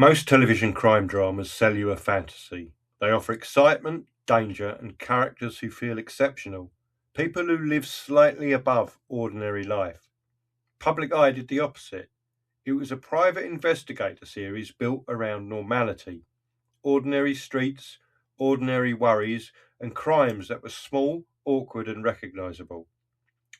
Most television crime dramas sell you a fantasy. They offer excitement, danger, and characters who feel exceptional. People who live slightly above ordinary life. Public Eye did the opposite. It was a private investigator series built around normality, ordinary streets, ordinary worries, and crimes that were small, awkward, and recognisable.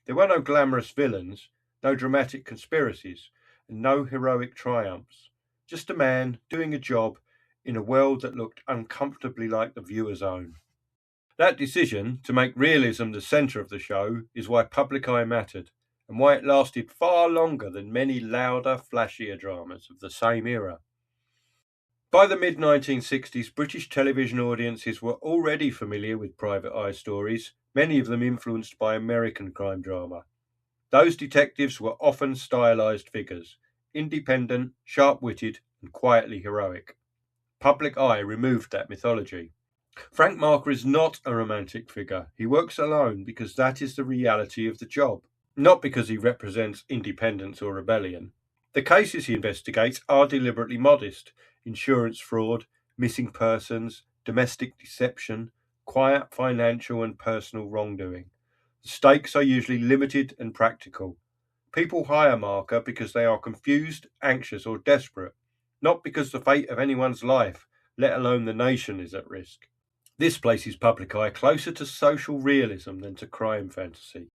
There were no glamorous villains, no dramatic conspiracies, and no heroic triumphs. Just a man doing a job in a world that looked uncomfortably like the viewer's own. That decision to make realism the centre of the show is why Public Eye mattered, and why it lasted far longer than many louder, flashier dramas of the same era. By the mid-1960s, British television audiences were already familiar with Private Eye stories, many of them influenced by American crime drama. Those detectives were often stylised figures, independent, sharp-witted, and quietly heroic. Public Eye removed that mythology. Frank Marker is not a romantic figure. He works alone because that is the reality of the job, not because he represents independence or rebellion. The cases he investigates are deliberately modest: insurance fraud, missing persons, domestic deception, quiet financial and personal wrongdoing. The stakes are usually limited and practical. People hire Marker because they are confused, anxious, or desperate, not because the fate of anyone's life, let alone the nation, is at risk. This places Public Eye closer to social realism than to crime fantasy.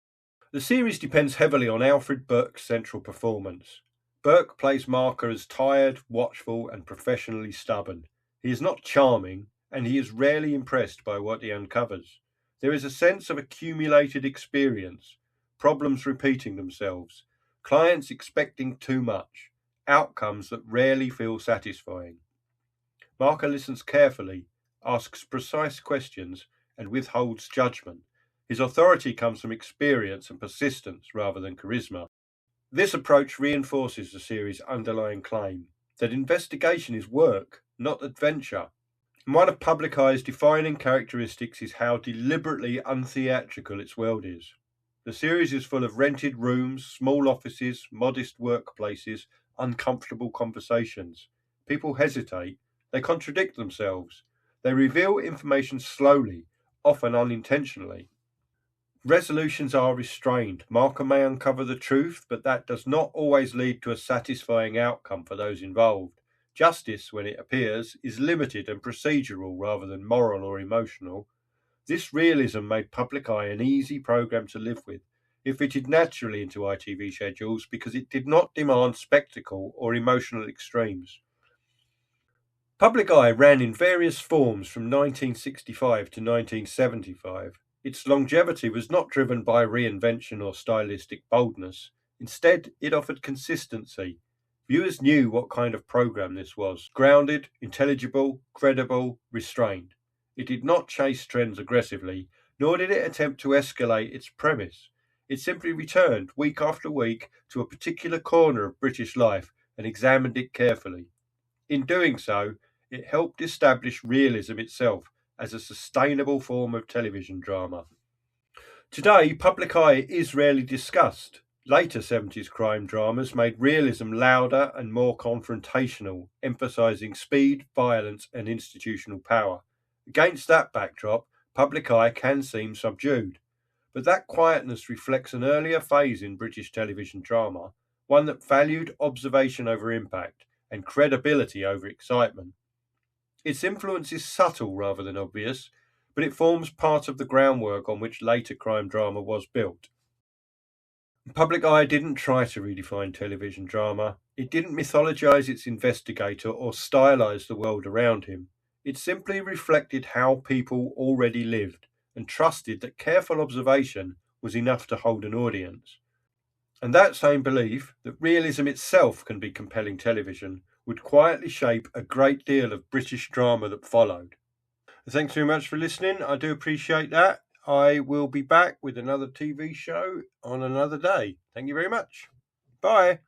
The series depends heavily on Alfred Burke's central performance. Burke plays Marker as tired, watchful, and professionally stubborn. He is not charming, and he is rarely impressed by what he uncovers. There is a sense of accumulated experience, problems repeating themselves, clients expecting too much, outcomes that rarely feel satisfying. Marker listens carefully, asks precise questions, and withholds judgment. His authority comes from experience and persistence rather than charisma. This approach reinforces the series' underlying claim that investigation is work, not adventure. And one of Public Eye's defining characteristics is how deliberately untheatrical its world is. The series is full of rented rooms, small offices, modest workplaces, uncomfortable conversations. People hesitate, they contradict themselves, they reveal information slowly, often unintentionally. Resolutions are restrained. Marker may uncover the truth, but that does not always lead to a satisfying outcome for those involved. Justice, when it appears, is limited and procedural rather than moral or emotional. This realism made Public Eye an easy programme to live with. It fitted naturally into ITV schedules because it did not demand spectacle or emotional extremes. Public Eye ran in various forms from 1965 to 1975. Its longevity was not driven by reinvention or stylistic boldness. Instead, it offered consistency. Viewers knew what kind of programme this was: grounded, intelligible, credible, restrained. It did not chase trends aggressively, nor did it attempt to escalate its premise. It simply returned week after week to a particular corner of British life and examined it carefully. In doing so, it helped establish realism itself as a sustainable form of television drama. Today, Public Eye is rarely discussed. Later 70s crime dramas made realism louder and more confrontational, emphasising speed, violence, and institutional power. Against that backdrop, Public Eye can seem subdued. But that quietness reflects an earlier phase in British television drama, one that valued observation over impact and credibility over excitement. Its influence is subtle rather than obvious, but it forms part of the groundwork on which later crime drama was built. Public Eye didn't try to redefine television drama. It didn't mythologise its investigator or stylise the world around him. It simply reflected how people already lived and trusted that careful observation was enough to hold an audience. And that same belief, that realism itself can be compelling television, would quietly shape a great deal of British drama that followed. Thanks very much for listening. I do appreciate that. I will be back with another TV show on another day. Thank you very much. Bye.